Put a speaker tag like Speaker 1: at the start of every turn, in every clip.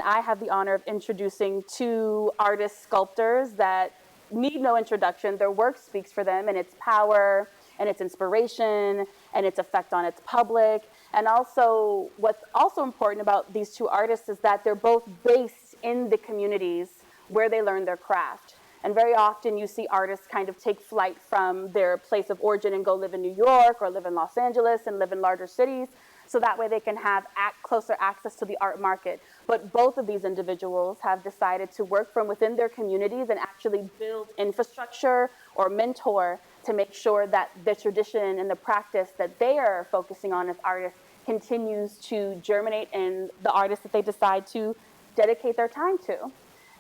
Speaker 1: I have the honor of introducing two artist sculptors that need no introduction. Their work speaks for them and its power and its inspiration and its effect on its public. And also, what's also important about these two artists is that they're both based in the communities where they learn their craft. And very often you see artists kind of take flight from their place of origin and go live in New York or live in Los Angeles and live in larger cities. So that way they can have closer access to the art market. But both of these individuals have decided to work from within their communities and actually build infrastructure or mentor to make sure that the tradition and the practice that they are focusing on as artists continues to germinate in the artists that they decide to dedicate their time to.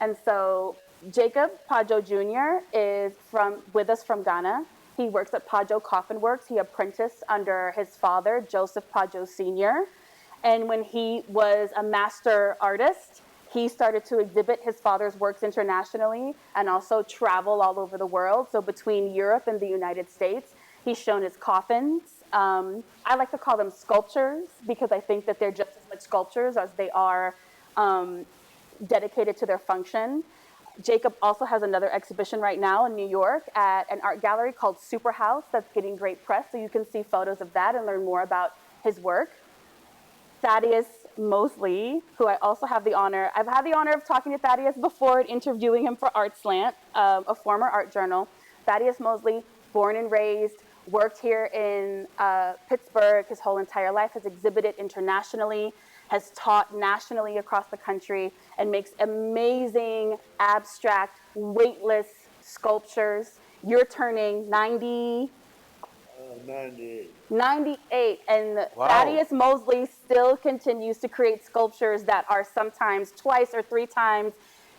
Speaker 1: And so Jacob Paa Joe Jr. is with us from Ghana. He works at Paa Joe Coffin Works. He apprenticed under his father, Joseph Paa Joe Sr. And when he was a master artist, he started to exhibit his father's works internationally and also travel all over the world. So between Europe and the United States, he's shown his coffins. I like to call them sculptures because I think that they're just as much sculptures as they are dedicated to their function. Jacob also has another exhibition right now in New York at an art gallery called Super House that's getting great press, so you can see photos of that and learn more about his work. Thaddeus Mosley, who I also have the honor, I've had the honor of talking to Thaddeus before and interviewing him for Art Slant, a former art journal. Thaddeus Mosley, born and raised, worked here in Pittsburgh his whole entire life, has exhibited internationally, has taught nationally across the country, and makes amazing, abstract, weightless sculptures. You're turning 98. 98, and wow. Thaddeus Mosley still continues to create sculptures that are sometimes twice or three times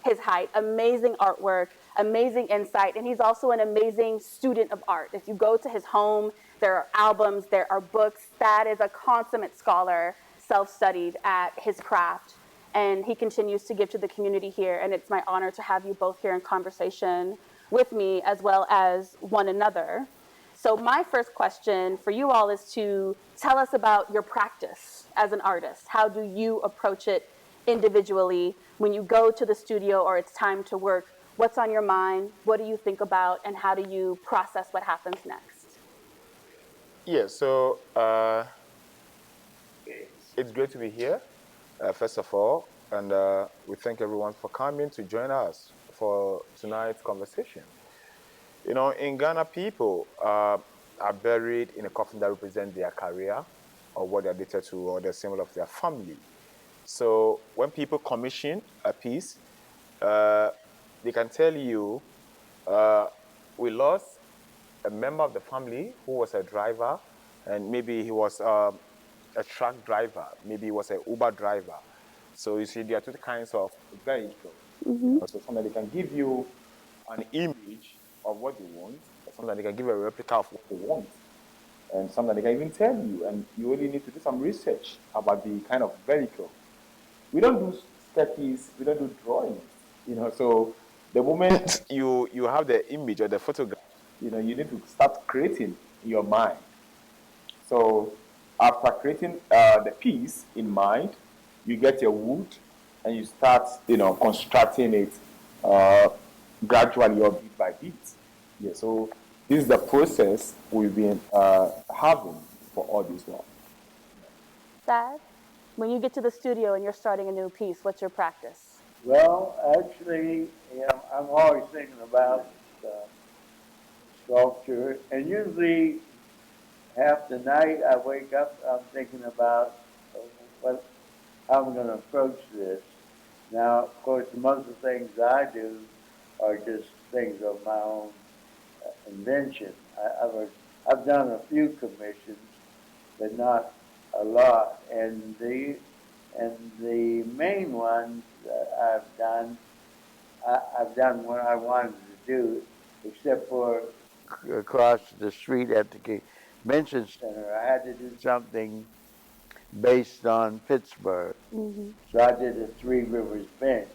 Speaker 1: his height. Amazing artwork, amazing insight, and he's also an amazing student of art. If you go to his home, there are albums, there are books. Thad is a consummate scholar, self-studied at his craft, and he continues to give to the community here, and it's my honor to have you both here in conversation with me as well as one another. So my first question for you all is to tell us about your practice as an artist. How do you approach it individually when you go to the studio or it's time to work? What's on your mind? What do you think about? And how do you process what happens next?
Speaker 2: Yeah, so it's great to be here, first of all. And we thank everyone for coming to join us for tonight's conversation. You know, in Ghana, people are buried in a coffin that represents their career or what they're dated to or the symbol of their family. So when people commission a piece, they can tell you, we lost a member of the family who was a driver, and maybe he was a truck driver, maybe he was an Uber driver. So you see, there are two kinds of vehicles. Mm-hmm. So somebody can give you an image of what you want, or sometimes they can give a replica of what they want. And sometimes they can even tell you, and you only need to do some research about the kind of vehicle. We don't do sketches, we don't do drawings, you know, so the moment you have the image or the photograph, you know, you need to start creating in your mind. So after creating the piece in mind, you get your wood and you start, you know, constructing it gradually or bit by bit. Yeah, so this is the process we've been having for all this work.
Speaker 1: Thad, when you get to the studio and you're starting a new piece, what's your practice?
Speaker 3: Well, actually, you know, I'm always thinking about sculpture, and usually half the night I wake up, I'm thinking about how I'm going to approach this. Now, of course, most of the things I do are just things of my own invention. I've done a few commissions, but not a lot. And the main ones that I've done what I wanted to do, except for across the street at the convention center. I had to do something based on Pittsburgh. Mm-hmm. So I did the Three Rivers Bench,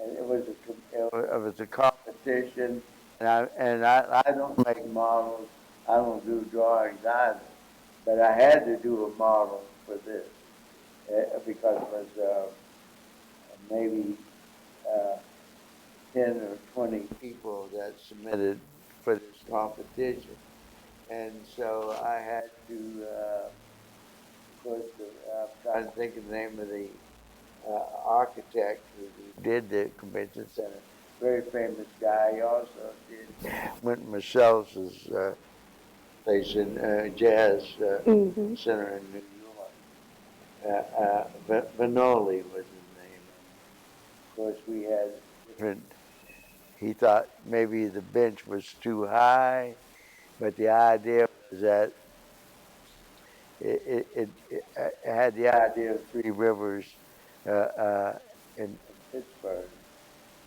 Speaker 3: and it was a competition. And I don't make models. I don't do drawings either. But I had to do a model for this because it was maybe uh, 10 or 20 people that submitted for this competition. And so I had to, of course, I'm trying to think of the name of the architect who did the convention center. Very famous guy. He also did Wynton Marsalis's place in Jazz Center in New York. Vanoli was his name. Of course, we had different. He thought maybe the bench was too high, but the idea was that it had the idea of three rivers in Pittsburgh.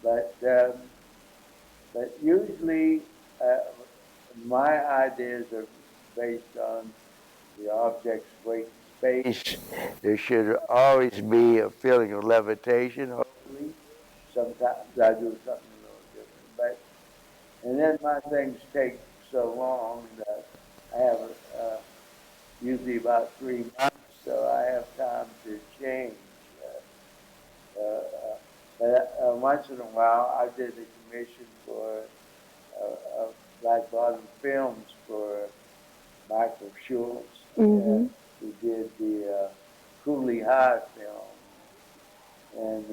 Speaker 3: But usually my ideas are based on the object's weight in space. There should always be a feeling of levitation, hopefully. Sometimes I do something a little different. And then my things take so long that I have usually about 3 months, so I have time to change. Once in a while, I did a commission for Black Bottom Films for Michael Schultz. Who did the Cooley High film, and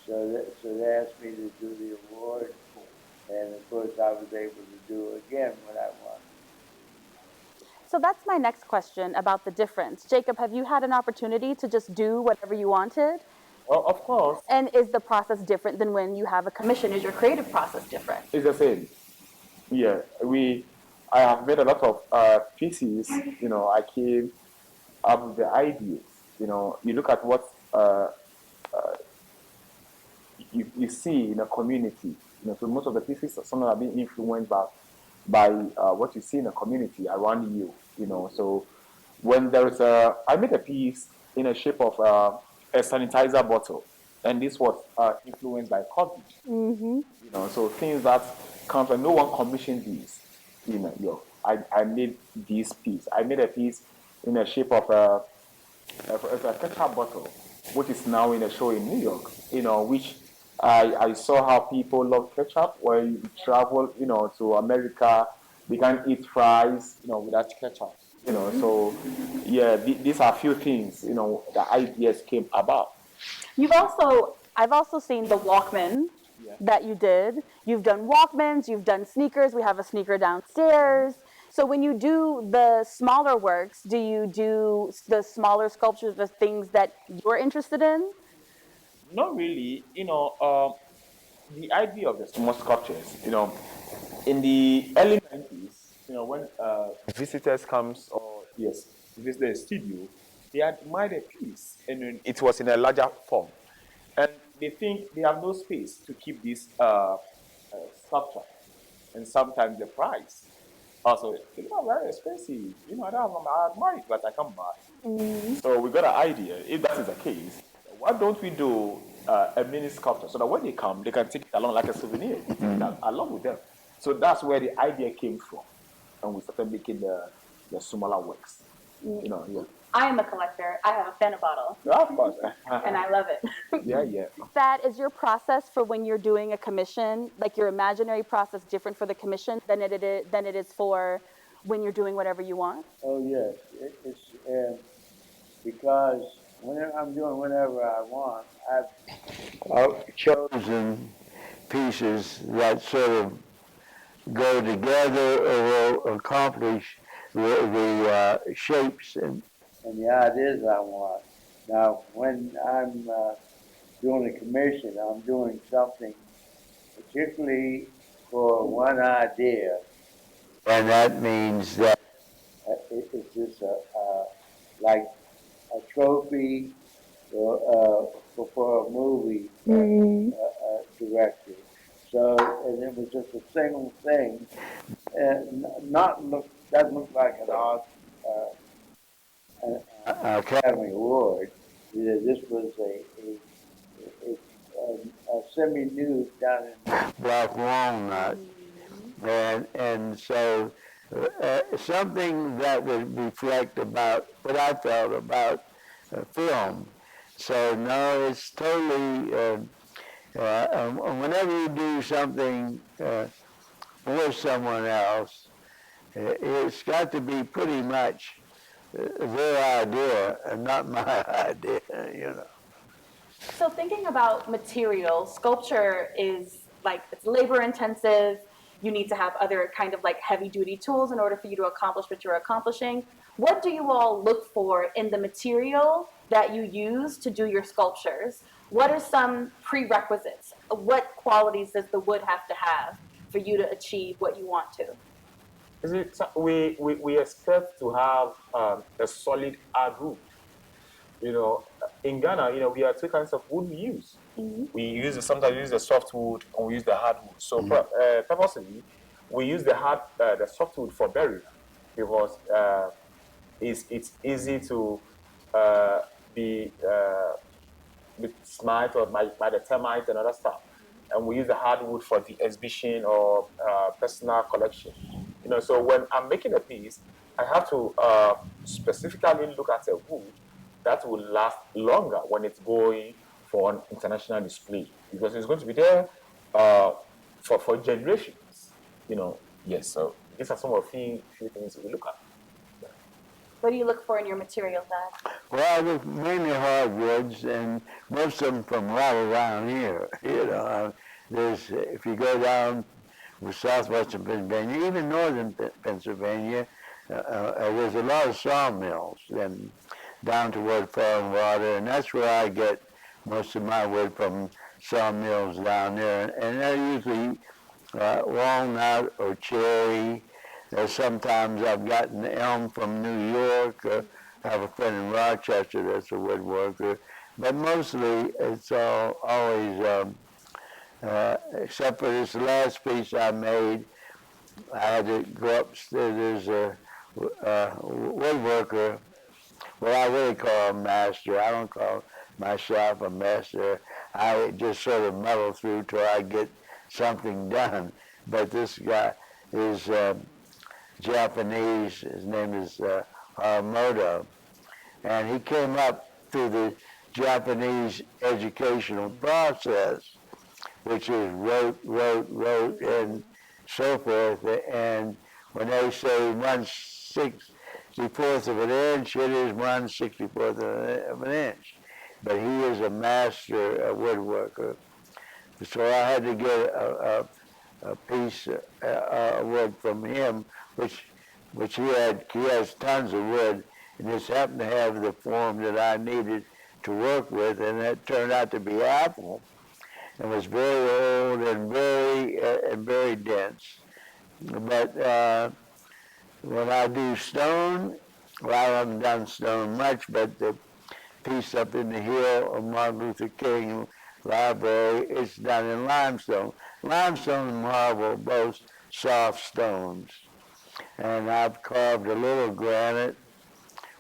Speaker 3: so they asked me to do the award, and of course I was able to do it again when I won.
Speaker 1: So that's my next question about the difference. Jacob, have you had an opportunity to just do whatever you wanted?
Speaker 2: Well, of course.
Speaker 1: And is the process different than when you have a commission? Is your creative process different?
Speaker 2: It's the same. Yeah, I have made a lot of pieces. You know, I came up with the ideas. You know, you look at what you see in a community. You know, so most of the pieces some are being influenced by what you see in a community around you. You know, so when there's I made a piece in a shape of a sanitizer bottle, and this was influenced by COVID. You know, so things that come from no one commissioned these. You know, I made this piece. I made a piece in the shape of a ketchup bottle, which is now in a show in New York. You know, which I saw how people love ketchup. When you travel, you know, to America, they can eat fries, you know, without ketchup. You know, so yeah, these are a few things. You know, the ideas came about.
Speaker 1: I've also seen the Walkman that you did. You've done Walkmans, you've done sneakers. We have a sneaker downstairs. So when you do the smaller works, do you do the smaller sculptures, the things that you're interested in?
Speaker 2: Not really. You know, the idea of the small sculptures. You know, in the early 90s, you know, when visitors comes or yes, visit the studio, they admire the piece, and then it was in a larger form, and they think they have no space to keep this sculpture, and sometimes the price also it's not very expensive. You know, I admire it, but I can't buy. So we got an idea. If that is the case, why don't we do a mini sculpture so that when they come, they can take it along like a souvenir along with them. So that's where the idea came from, and we started making the smaller works. You know, yeah.
Speaker 1: I am a collector. I have a Fanta bottle.
Speaker 2: Yeah, of course.
Speaker 1: And I love it.
Speaker 2: Yeah.
Speaker 1: That is your process for when you're doing a commission, like your imaginary process different for the commission than it is for when you're doing whatever you want?
Speaker 3: Oh yes, it's because whenever I'm doing whatever I want, I've chosen pieces that sort of go together or will accomplish the shapes and the ideas I want. Now, when I'm doing a commission, I'm doing something particularly for one idea. And that means that it's just like a trophy for a movie director. So, and it was just a single thing, and doesn't look like an Academy Award. This was a semi-nude down in Black Walnut, and so something that would reflect about what I felt about film,
Speaker 4: So no, it's totally. Whenever you do something for someone else, it's got to be pretty much their idea and not my idea. You know.
Speaker 1: So thinking about material, sculpture is like it's labor intensive. You need to have other kind of like heavy duty tools in order for you to accomplish what you're accomplishing. What do you all look for in the material that you use to do your sculptures? What are some prerequisites? What qualities does the wood have to have for you to achieve what you want to?
Speaker 2: Is it, we expect to have a solid hard wood. In Ghana, we have two kinds of wood we use. We use sometimes we use the softwood and we use the hardwood. So purposely, we use the softwood for burial because it's easy to uh, be smite or by the termites and other stuff. And we use the hardwood for the exhibition or personal collection. So when I'm making a piece, I have to specifically look at a wood that will last longer when it's going for an international display because it's going to be there for generations. Yes. So these are some of the few things we look at.
Speaker 1: What do you look for in your material, Dad?
Speaker 4: Well, I look mainly hardwoods, and most of them from right around here. There's if you go down with southwestern Pennsylvania, even northern Pennsylvania, there's a lot of sawmills, and down toward Fall and Water, and that's where I get most of my wood from sawmills down there, and they're usually walnut or cherry. Sometimes I've gotten elm from New York. I have a friend in Rochester that's a woodworker. But mostly it's always, except for this last piece I made, I had to go upstairs. There's a woodworker, well, I really call him master. I don't call myself a master. I just sort of muddle through till I get something done. But this guy is Japanese. His name is Haramoto. And he came up through the Japanese educational process, which is wrote, and so forth. And when they say 1/64th of an inch, it is 1/64th of an inch. But he is a master woodworker. So I had to get a piece of wood from him, which he has tons of wood, and this happened to have the form that I needed to work with, and it turned out to be apple, and was very old and very dense. But when I do stone, well, I haven't done stone much, but the piece up in the hill of Martin Luther King Library, it's done in limestone. Limestone and marble, both soft stones. And I've carved a little granite,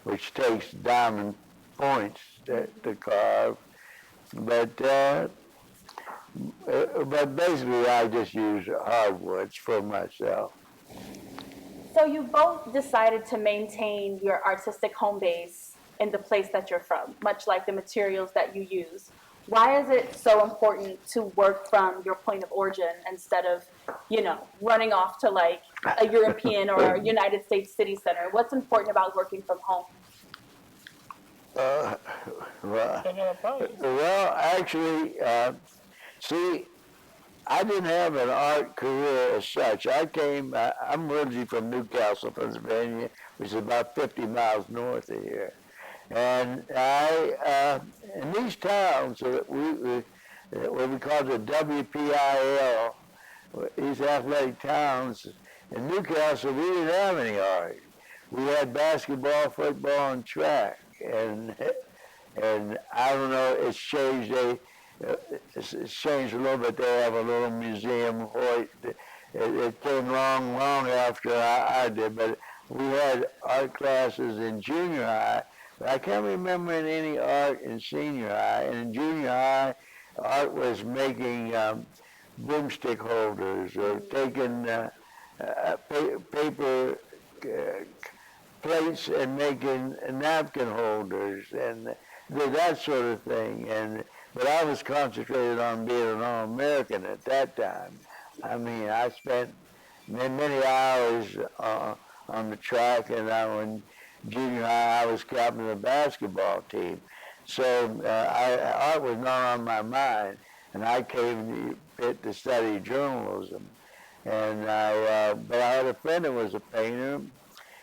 Speaker 4: which takes diamond points to carve. But basically I just use hardwoods for myself.
Speaker 1: So you both decided to maintain your artistic home base in the place that you're from, much like the materials that you use. Why is it so important to work from your point of origin instead of, running off to like a European or a United States city center? What's important about working from home?
Speaker 4: Well, actually, see, I didn't have an art career as such. I'm originally from Newcastle, Pennsylvania, which is about 50 miles north of here. And in these towns, what we call the WPIL, these athletic towns, in Newcastle, we didn't have any art. We had basketball, football, and track. And I don't know, it's changed. It's changed a little bit. They have a little museum. It came long after I did, but we had art classes in junior high. But I can't remember any art in senior high. And in junior high, art was making broomstick holders or taking paper plates and making napkin holders and that sort of thing. But I was concentrated on being an All-American at that time. I mean, I spent many hours on the track, and in junior high I was captain of the basketball team. So art was not on my mind, and I came to Pitt to study journalism. But I had a friend that was a painter.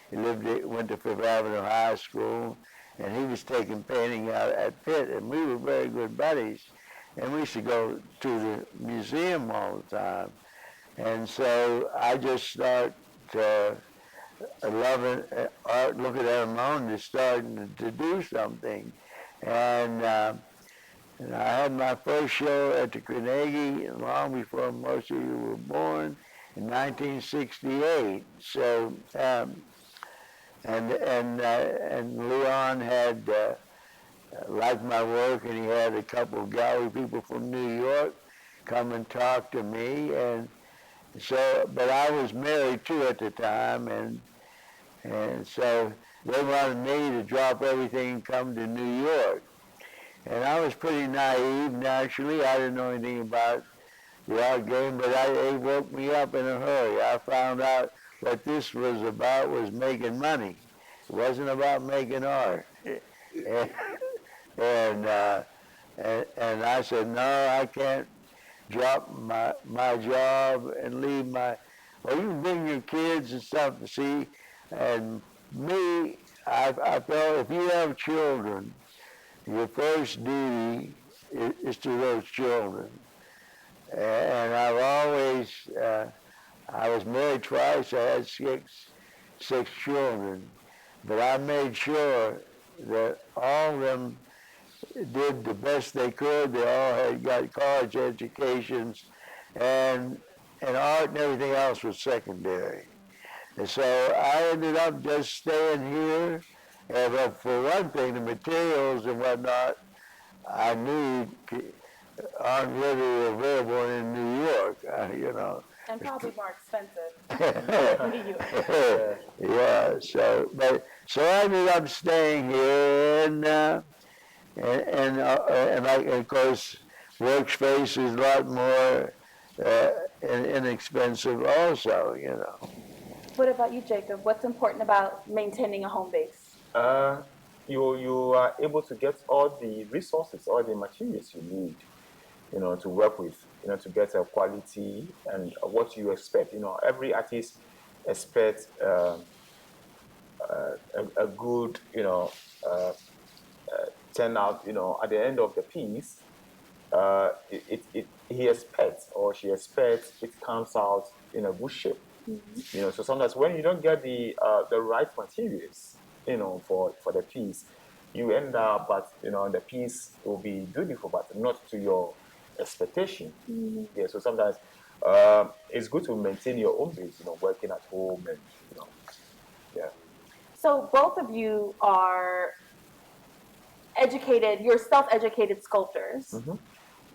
Speaker 4: He went to Fifth Avenue High School, and he was taking painting out at Pitt, and we were very good buddies. And we used to go to the museum all the time. And so I just started loving art, looking at them on, and starting to do something. And I had my first show at the Carnegie long before most of you were born in 1968. So, and Leon had liked my work, and he had a couple of gallery people from New York come and talk to me, and so, but I was married too at the time, and so they wanted me to drop everything and come to New York. And I was pretty naive, naturally. I didn't know anything about the art game, but they woke me up in a hurry. I found out what this was about was making money. It wasn't about making art. And I said, no, I can't drop my job and leave well, you can bring your kids and stuff to see. And me, I felt if you have children, your first duty is to those children. And I've always, I was married twice, I had six children, but I made sure that all of them did the best they could. They all had got college educations, and art and everything else was secondary. And so I ended up just staying here. And for one thing, the materials and whatnot I need aren't really available in New York, you know.
Speaker 1: And probably more expensive.
Speaker 4: Yeah. So I ended up staying here, and of course, workspace is a lot more inexpensive also, you know.
Speaker 1: What about you, Jacob? What's important about maintaining a home base?
Speaker 2: You are able to get all the resources, all the materials you need, you know, to work with, you know, to get a quality and what you expect. You know, every artist expects a good, you know, turnout. You know, at the end of the piece, he expects or she expects it comes out in a good shape. Mm-hmm. You know, so sometimes when you don't get the right materials, you know, for the piece, you end up, but you know, the piece will be beautiful, but not to your expectation. Mm-hmm. Yeah, so sometimes it's good to maintain your own base, you know, working at home and, you know, yeah.
Speaker 1: So both of you are educated, you're self-educated sculptors. Mm-hmm.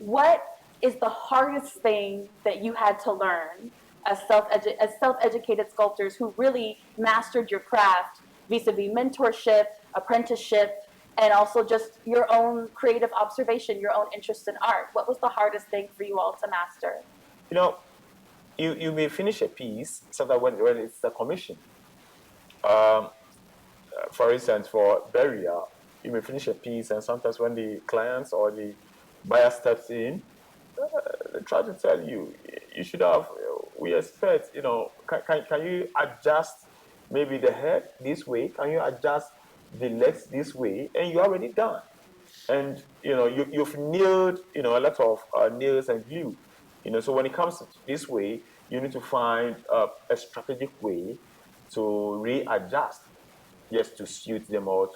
Speaker 1: What is the hardest thing that you had to learn as self-educated sculptors who really mastered your craft vis-a-vis mentorship, apprenticeship, and also just your own creative observation, your own interest in art? What was the hardest thing for you all to master?
Speaker 2: You know, you may finish a piece, sometimes when it's a commission. For instance, for burial, you may finish a piece, and sometimes when the clients or the buyer steps in, they try to tell you, you should have, we expect, you know, can you adjust maybe the head this way? Can you adjust the legs this way? And you're already done. And, you know, you've nailed, you know, a lot of nails and glue. You know, so when it comes this way, you need to find a strategic way to readjust, just to suit them or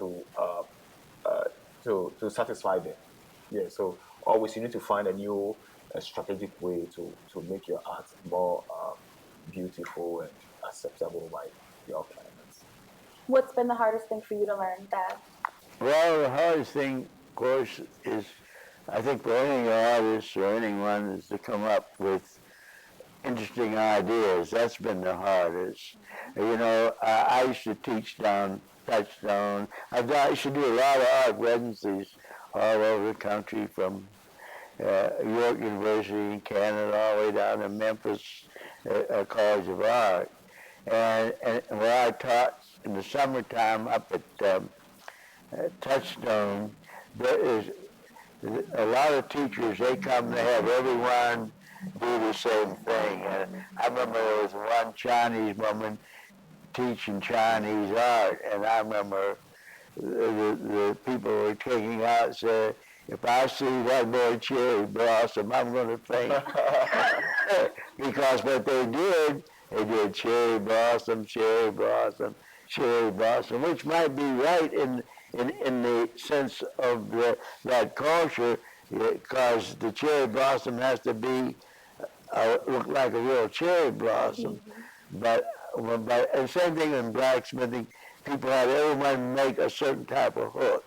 Speaker 2: to satisfy them. Yeah, so always you need to find a new strategic way to make your art more beautiful and acceptable by your clients.
Speaker 1: What's been the hardest thing for you to learn, Dad?
Speaker 4: Well, the hardest thing, of course, is, I think for any artist or anyone, is to come up with interesting ideas. That's been the hardest. You know, I used to teach down Touchstone. I used to do a lot of art residencies all over the country, from York University in Canada all the way down to Memphis College of Art. And where I taught in the summertime up at Touchstone, there is a lot of teachers, they come to have everyone do the same thing. And I remember there was one Chinese woman teaching Chinese art, and I remember the people were taking out said, if I see that boy cherry blossom, I'm going to faint. Because what they did cherry blossom, cherry blossom, cherry blossom, which might be right in the sense of that culture, because the cherry blossom has to be look like a real cherry blossom. But and same thing in blacksmithing, people had everyone make a certain type of hook.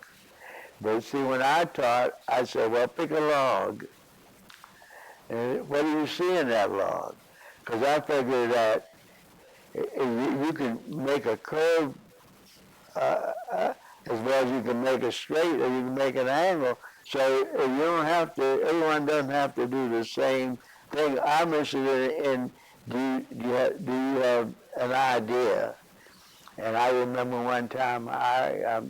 Speaker 4: But see, when I taught, I said, well, pick a log. And what do you see in that log? Because I figured that you can make a curve as well as you can make a straight, or you can make an angle. So you don't have to, everyone doesn't have to do the same thing. I'm interested in do you have an idea? And I remember one time I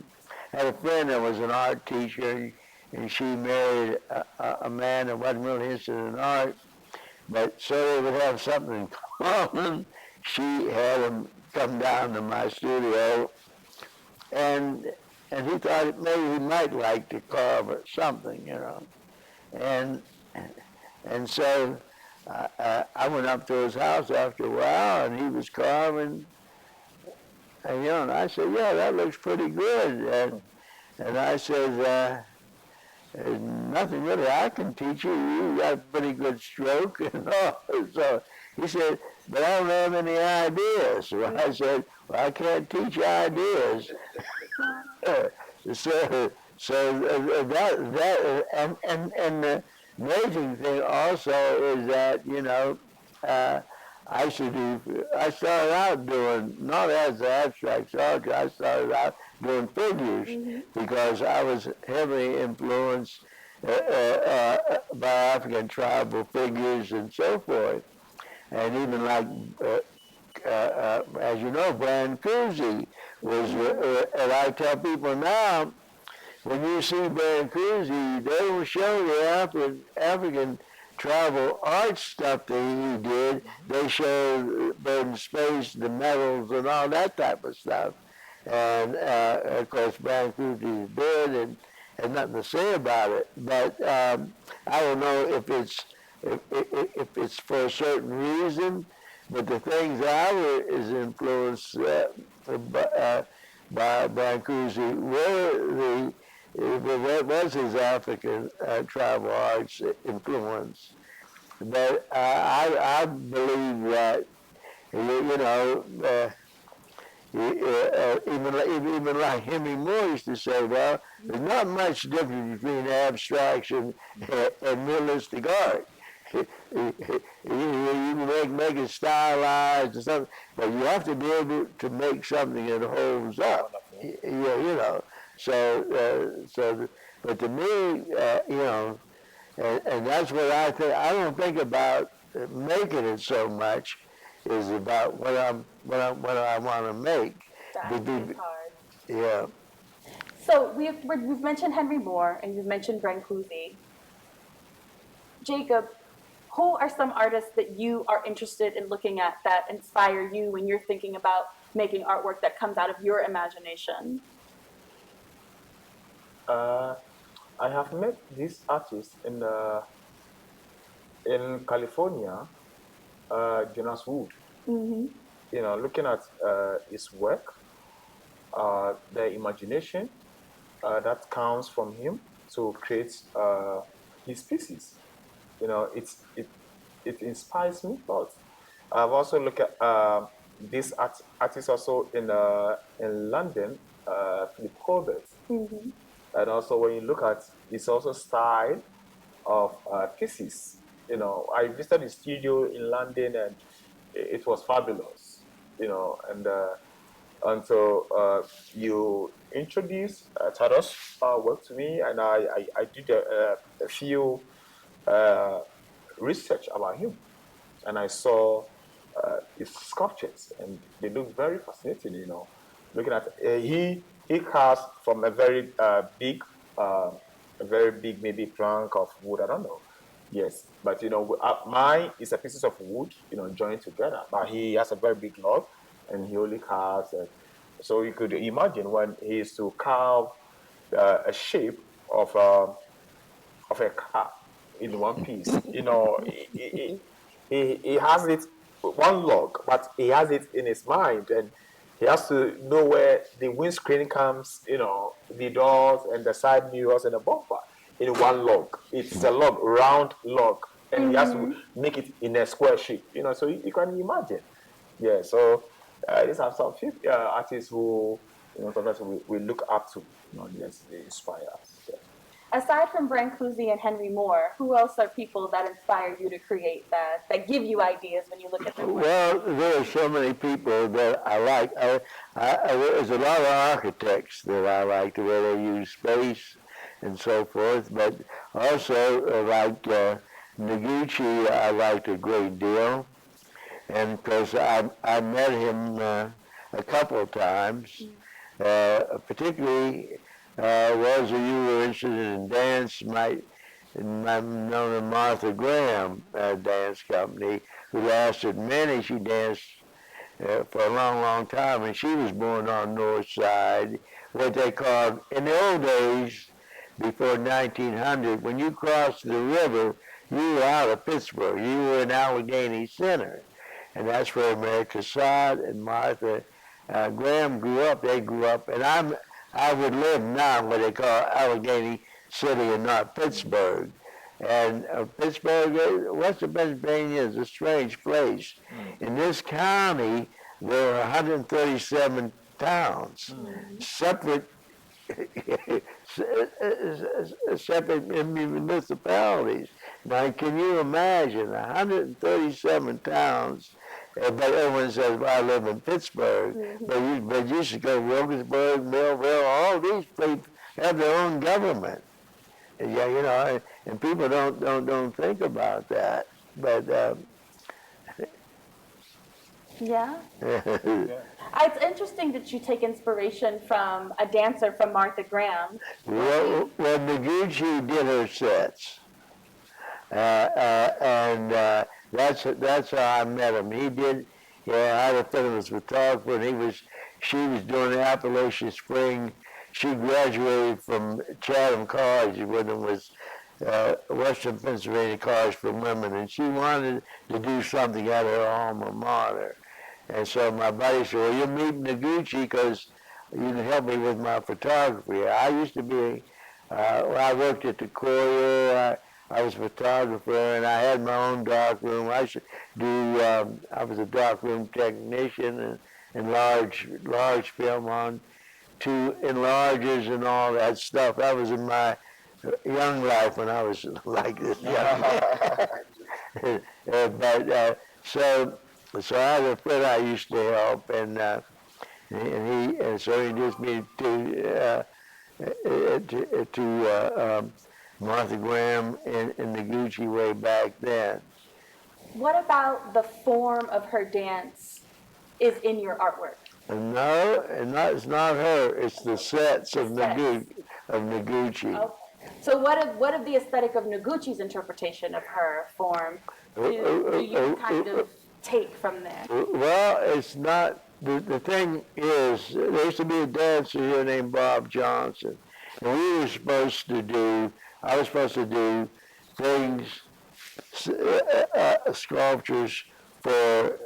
Speaker 4: had a friend that was an art teacher, and she married a man that wasn't really interested in art, but so they would have something in common. She had him come down to my studio, and he thought maybe he might like to carve or something, you know. And so I went up to his house after a while, and he was carving. And, you know, and I said, yeah, that looks pretty good. And I said, there's nothing really I can teach you. You got a pretty good stroke and all. So he said, but I don't have any ideas. So I said, well, I can't teach you ideas. so that and the amazing thing also is that, you know, I started out doing, not as an abstract sculptor, I started out doing figures because I was heavily influenced by African tribal figures and so forth. And even like, as you know, Brancusi was, and I tell people now, when you see Brancusi, they will show the African tribal art stuff that he did. They show in space the metals and all that type of stuff. And of course, Brancusi is dead and has nothing to say about it. But I don't know if it's for a certain reason. But the things I was influenced by Brancusi were what was his African tribal arts influence. But I believe that, you know, even like Henry Moore used to say, well, there's not much difference between abstraction and realistic art. You can make it stylized or something, but you have to be able to make something that holds up. You know. So, but to me, you know, and that's what I think. I don't think about making it so much. Is about what I want to make.
Speaker 1: That is hard.
Speaker 4: Yeah.
Speaker 1: So we've mentioned Henry Moore and you've mentioned Brancusi. Jacob, who are some artists that you are interested in looking at that inspire you when you're thinking about making artwork that comes out of your imagination?
Speaker 2: I have met this artist in California, Jonas Wood. You know, looking at his work, the imagination that comes from him to create his pieces. You know, it inspires me a lot. I've also looked at this artist also in London, Philip Colbert. And also when you look at his also style of pieces, you know, I visited his studio in London and it was fabulous. until you introduced Thaddeus' work to me, and I did a few uh, research about him, and I saw his sculptures, and they look very fascinating. Looking at he carves from a very big maybe plank of wood. I don't know. Yes, but mine is a pieces of wood, joined together. But he has a very big log, and he only carves. So you could imagine when he is to carve a shape of a car in one piece. He has it one log, but he has it in his mind, and he has to know where the windscreen comes, the doors and the side mirrors and the bumper in one log. It's a log, round log, and he has to make it in a square shape. So you can imagine. Yeah. So these are some few artists who sometimes we look up to. Yes, they inspire us. Yeah.
Speaker 1: Aside from Brancusi and Henry Moore, who else are people that inspire you to create, that give you ideas when you look at their work?
Speaker 4: Well, there are so many people that I like. There's a lot of architects that I like, the way they use space and so forth, but also Noguchi I liked a great deal, and because I met him a couple of times, particularly those of you who are interested in dance might know the Martha Graham dance company, who lasted many. She danced for a long, long time, and she was born on North Side, what they called, in the old days, before 1900, when you crossed the river, you were out of Pittsburgh. You were in Allegheny Center. And that's where Mary Cassatt and Martha Graham grew up. They grew up, and I would live now where they call Allegheny City and not Pittsburgh. And Pittsburgh, western Pennsylvania is a strange place. In this county, there are 137 towns, separate separate municipalities. Now, can you imagine 137 towns? But everyone says, well, I live in Pittsburgh. But you should go to Wilkinsburg, Millville, all these people have their own government. Yeah, and people don't think about that. But
Speaker 1: yeah. It's interesting that you take inspiration from a dancer from Martha Graham.
Speaker 4: Well, Noguchi did her sets, and that's how I met him. He did. I had a friend who was a photographer, and she was doing the Appalachian Spring. She graduated from Chatham College when it was Western Pennsylvania College for Women, and she wanted to do something at her alma mater. And so my buddy said, well, you meet Noguchi because you can help me with my photography. I used to be, I worked at the Courier, I was a photographer, and I had my own darkroom. I was a darkroom technician and large film on 2 enlargers and all that stuff. That was in my young life when I was like this young. So I had a friend I used to help, and so he introduced me to Martha Graham and Noguchi way back then.
Speaker 1: What about the form of her dance is in your artwork?
Speaker 4: No, it's not her. It's the sets of Noguchi.
Speaker 1: Okay. So what of the aesthetic of Noguchi's interpretation of her form do you kind of take from there?
Speaker 4: Well, it's not. The thing is, there used to be a dancer here named Bob Johnson, and I was supposed to do things, sculptures for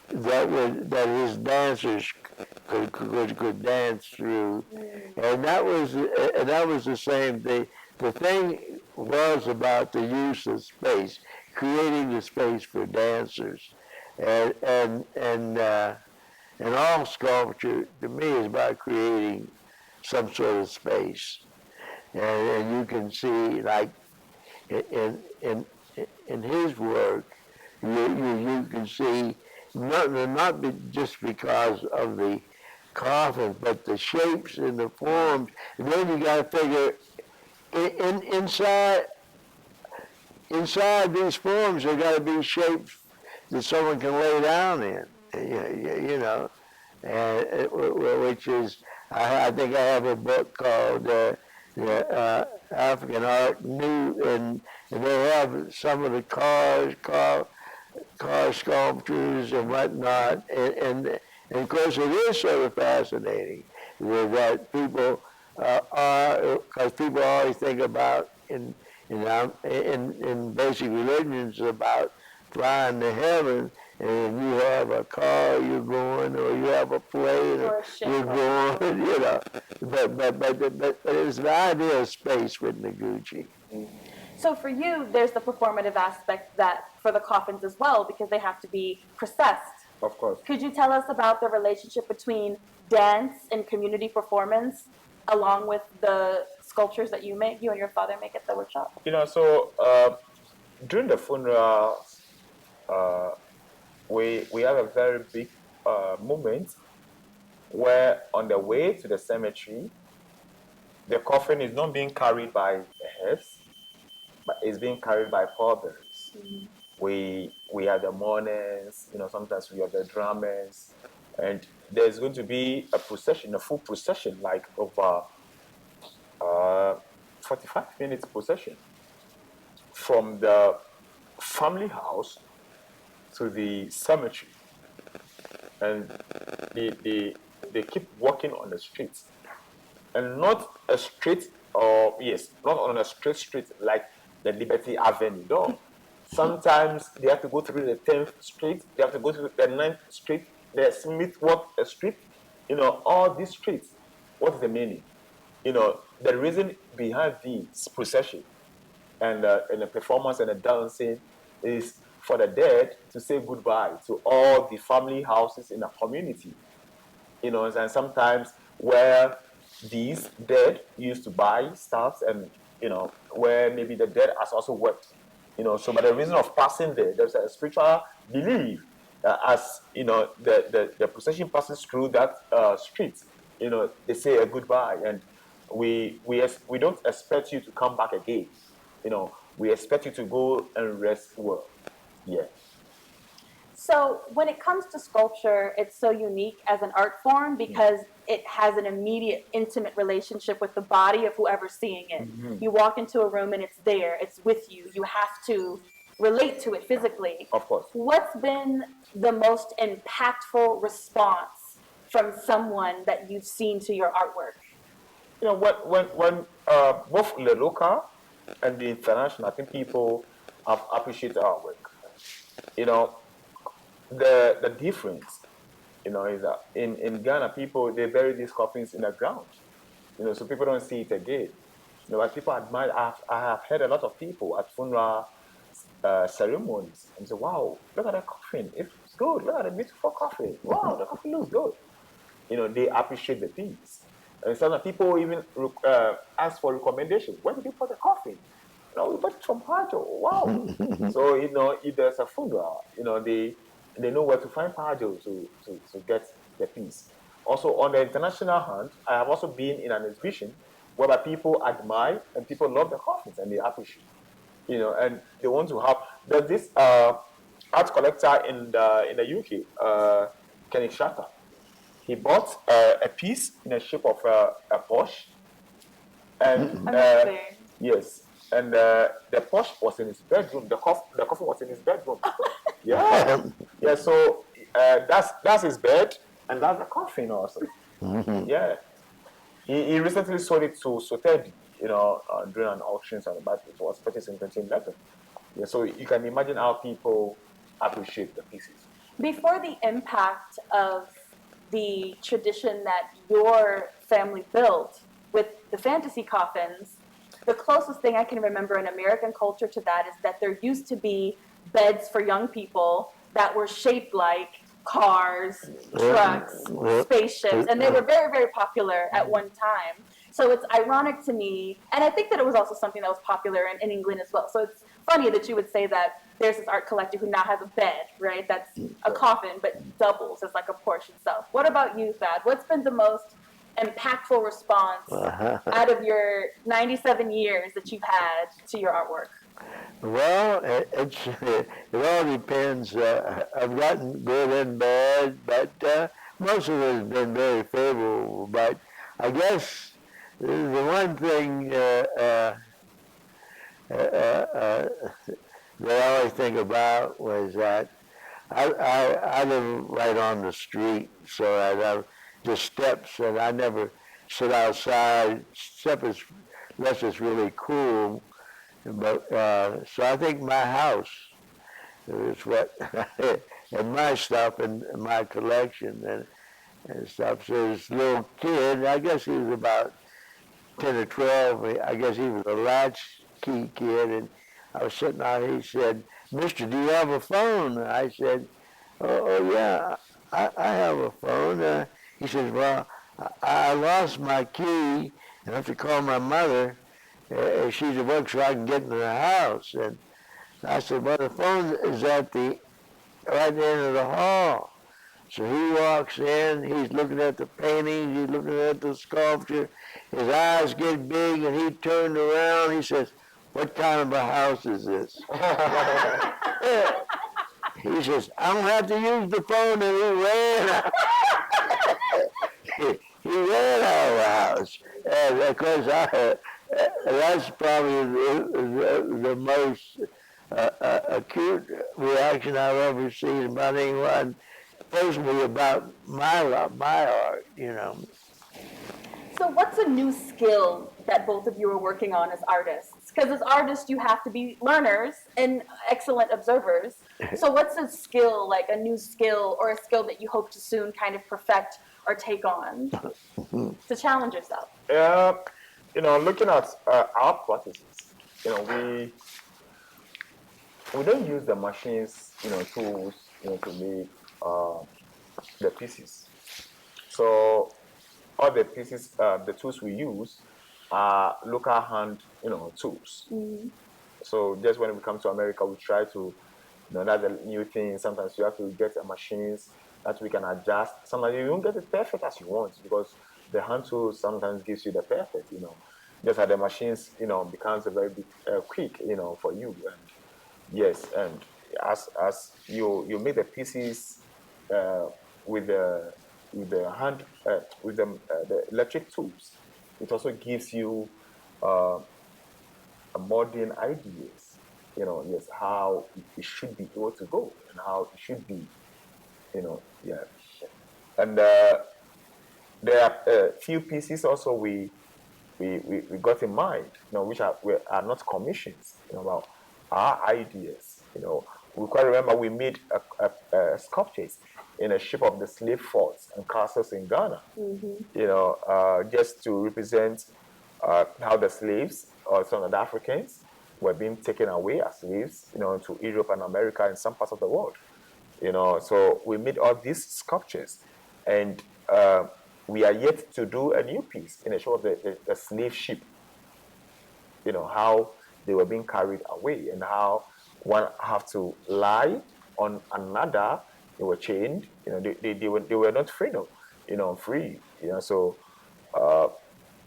Speaker 4: that his dancers could dance through, and that was the same thing. The thing was about the use of space, creating the space for dancers, and all sculpture to me is about creating some sort of space, and you can see like in his work, you can see not just because of the coffins, but the shapes and the forms. And then you got to figure inside these forms, there got to be shapes that someone can lay down in. You know, and which is, I think I have a book called African Art New, and they have some of the car sculptures and whatnot, and of course it is sort of fascinating that people because people always think about in basic religions about flying to heaven, and you have a car you're going, or you have a plane you're going, you know. But it's the idea of space with Noguchi.
Speaker 1: So for you, there's the performative aspect that for the coffins as well, because they have to be processed.
Speaker 2: Of course.
Speaker 1: Could you tell us about the relationship between dance and community performance, along with the sculptures that you and your father make at the workshop?
Speaker 2: You know, so during the funeral, we have a very big moment where on the way to the cemetery, the coffin is not being carried by the hearse, but it's being carried by pallbearers. Mm-hmm. We have the mourners, you know, sometimes we have the drummers, and there's going to be a procession, a full procession, like over 45 minutes procession from the family house to the cemetery, and they keep walking on the streets, and not a straight, not on a straight street like the Liberty Avenue. No, sometimes they have to go through the 10th Street, they have to go through the 9th Street, the Smithworth Street. You know, all these streets. What is the meaning? You know, the reason behind this procession and the performance and the dancing is for the dead to say goodbye to all the family houses in the community. You know, and sometimes where these dead used to buy stuff, and you know, where maybe the dead has also worked. You know, so by the reason of passing there, there's a spiritual belief that as you know the procession passes through that street, you know, they say a goodbye, and we don't expect you to come back again. You know, we expect you to go and rest well. Yeah.
Speaker 1: So when it comes to sculpture, it's so unique as an art form because it has an immediate, intimate relationship with the body of whoever's seeing it. Mm-hmm. You walk into a room and it's there, it's with you. You have to relate to it physically.
Speaker 2: Of course.
Speaker 1: What's been the most impactful response from someone that you've seen to your artwork?
Speaker 2: You know, when both the local and the international, I think people have appreciated our work. You know, the difference, you know, is that in Ghana, people, they bury these coffins in the ground. You know, so people don't see it again. You know, like people admire. I have heard a lot of people at funeral ceremonies and say, "Wow, look at that coffin! It's good. Look at the beautiful coffin. Wow, the coffin looks good." You know, they appreciate the piece. And some people even ask for recommendations. Where did you put the coffin? You know, we bought it from Paa Joe. Wow. So you know, if there's a funeral, you know, they know where to find Paa Joe to get the piece. Also, on the international hand, I have also been in an exhibition whereby people admire and people love the coffins and they appreciate. You know, and they want to have. There's this art collector in the UK, Kenny Shatter. He bought a piece in the shape of a Porsche, and yes, and the Porsche was in his bedroom. The coffin was in his bedroom. Yeah, yeah. So that's his bed, and that's the coffin also. Mm-hmm. Yeah, he recently sold it to Sotheby, you know, during an auction, but it was purchased in 2011. Yeah, so you can imagine how people appreciate the pieces.
Speaker 1: Before the impact of the tradition that your family built with the fantasy coffins, the closest thing I can remember in American culture to that is that there used to be beds for young people that were shaped like cars, trucks, spaceships, and they were very, very popular at one time. So it's ironic to me, and I think that it was also something that was popular in England as well. So it's funny that you would say that there's this art collector who now has a bed, right? That's a coffin, but doubles as like a porch itself. What about you, Thad? What's been the most impactful response out of your 97 years that you've had to your artwork?
Speaker 4: Well, it all depends. I've gotten good and bad, but most of it has been very favorable. But I guess the one thing that I always think about was that I live right on the street, so I have the steps, and I never sit outside, except unless it's really cool. But so I think my house is what, and my stuff and my collection and stuff. So this little kid, I guess he was about 10 or 12. I guess he was a latchkey kid, and I was sitting out. He said, "Mister, do you have a phone?" I said, "Oh yeah, I have a phone." He says, "Well, I lost my key, and I have to call my mother. She's at work, so I can get into the house." And I said, "Well, the phone is at the right end of the hall." So he walks in, he's looking at the painting, he's looking at the sculpture, his eyes get big, and he turned around, he says, "What kind of a house is this?" He says, "I don't have to use the phone," and he ran out. He ran out of the house. And of course, that's probably the most acute reaction I've ever seen about anyone, personally, about my art, you know.
Speaker 1: So what's a new skill that both of you are working on as artists? Because as artists, you have to be learners and excellent observers. So what's a skill, like a new skill or a skill that you hope to soon kind of perfect or take on to challenge yourself?
Speaker 2: Looking at our practices, we don't use the machines, tools, to make the pieces. So all the pieces, the tools we use are local hand, tools. Mm-hmm. So just when we come to America, we try to, that's a new thing. Sometimes you have to get machines that we can adjust. Sometimes you don't get it perfect as you want because the hand tools sometimes gives you the perfect, Just like the machines, becomes a very big, quick, for you. And yes, and as you make the pieces with the hand with the electric tools, it also gives you a modern ideas. Yes, how it should be able to go and how it should be. Yeah, and there are a few pieces also we got in mind, which are not commissions, about our ideas. We quite remember we made a sculptures in the shape of the slave forts and castles in Ghana, just to represent how the slaves or some of the Africans were being taken away as slaves, to Europe and America and some parts of the world. So we made all these sculptures, and we are yet to do a new piece in the shape of the slave ship. How they were being carried away and how one have to lie on another. They were chained. They were not free, free. So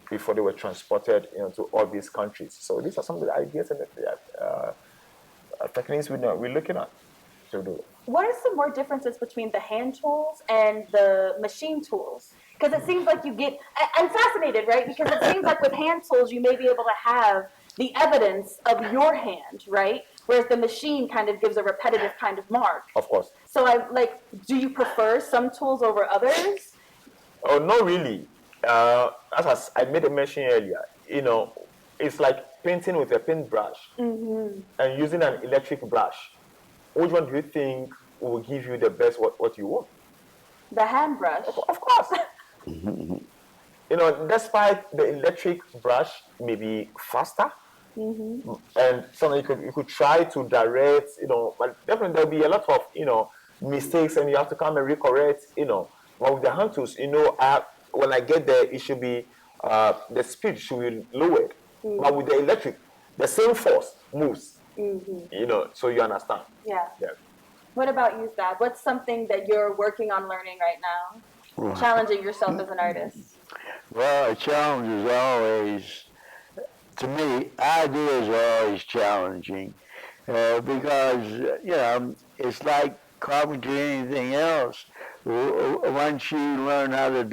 Speaker 2: before they were transported, to all these countries. So these are some of the ideas and the techniques we're looking at to do.
Speaker 1: What are some more differences between the hand tools and the machine tools? Because it seems like I'm fascinated, right? Because it seems like with hand tools, you may be able to have the evidence of your hand, right? Whereas the machine kind of gives a repetitive kind of mark.
Speaker 2: Of course.
Speaker 1: So do you prefer some tools over others?
Speaker 2: Oh, not really. As I made a mention earlier, it's like painting with a paintbrush and using an electric brush. Which one do you think will give you the best what you want?
Speaker 1: The hand brush.
Speaker 2: Of course. Despite the electric brush may be faster, and something you could try to direct, but definitely there'll be a lot of, mistakes, and you have to come and recorrect, but with the hand tools, when I get there, it should be the speed should be lowered. But with the electric, the same force moves. You know, so you understand.
Speaker 1: Yeah.
Speaker 2: Yeah.
Speaker 1: What about you, Thad? What's something that you're working on learning right now? Challenging yourself as an artist.
Speaker 4: Well, a challenge is always, to me, ideas are always challenging because, you know, it's like carpentry, anything else. Once you learn how to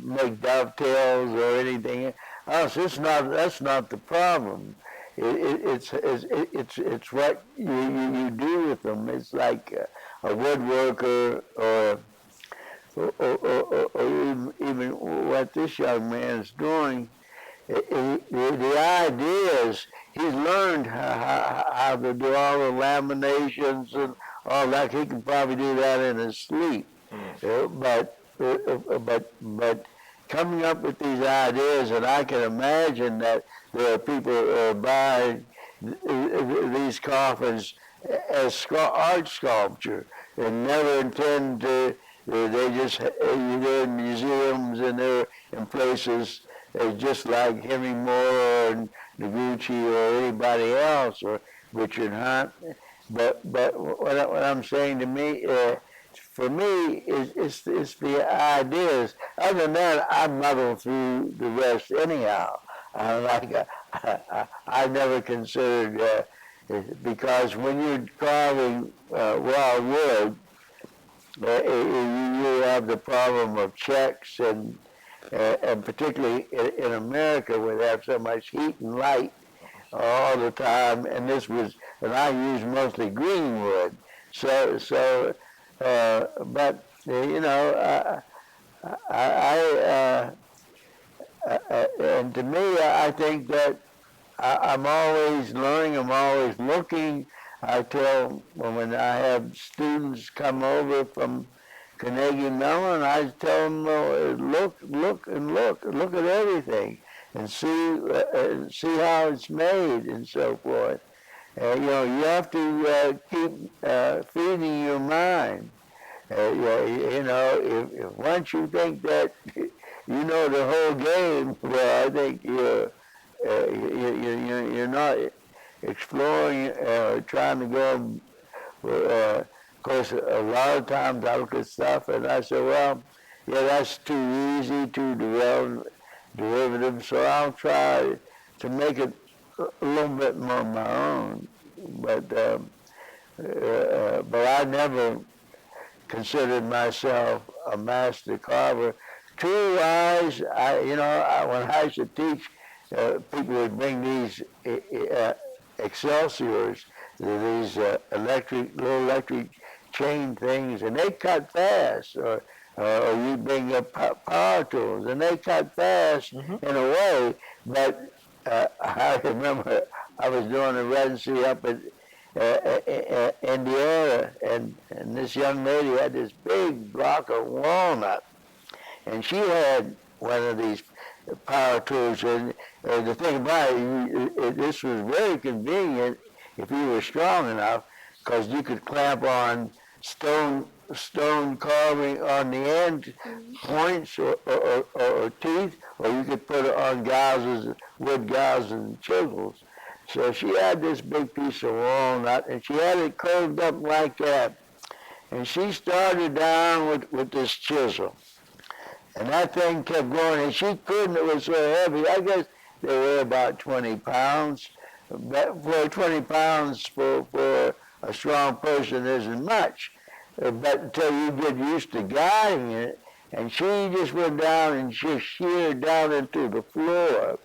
Speaker 4: make dovetails or anything else, that's not the problem. It's what you do with them. It's like a woodworker or even what this young man is doing. The idea is he's learned how to do all the laminations and all that. He can probably do that in his sleep. But coming up with these ideas, and I can imagine that there are people buying these coffins as art sculpture and never intend to. They just they're in museums and they're in places just like Henry Moore or Noguchi or anybody else or Richard Hunt. But what I'm saying to me, for me, it's the ideas. Other than that, I muddle through the rest anyhow. I never considered because when you're carving raw wood, you have the problem of checks and particularly in America where they have so much heat and light all the time, and I use mostly green wood. But you know, and to me, I think that I'm always learning. I'm always looking. I tell when I have students come over from Carnegie Mellon, I tell them, look at everything, and see how it's made and so forth. You know, you have to keep feeding your mind. You know, if once you think that you know the whole game, well, I think you're not exploring, trying to go. Of course, a lot of times I look at stuff and I say, well, yeah, that's too easy, too derivative, so I'll try to make it a little bit more my own. But I never considered myself a master carver. Tool-wise, when I used to teach, people would bring these Excelsiors, these little electric chain things, and they cut fast. Or you bring up power tools, and they cut fast in a way. But I remember I was doing a residency up at Indiana, and this young lady had this big block of walnut, and she had one of these power tools. And the thing about it, this was very convenient if you were strong enough, because you could clamp on stone carving on the end points or teeth, or you could put it on wood gouges and chisels. So she had this big piece of walnut, and she had it curved up like that. And she started down with this chisel. And that thing kept going, and she couldn't, it was so heavy. I guess they were about 20 pounds. But for 20 pounds for a strong person isn't much. But until you get used to guiding it, and she just went down and just sheared down into the floor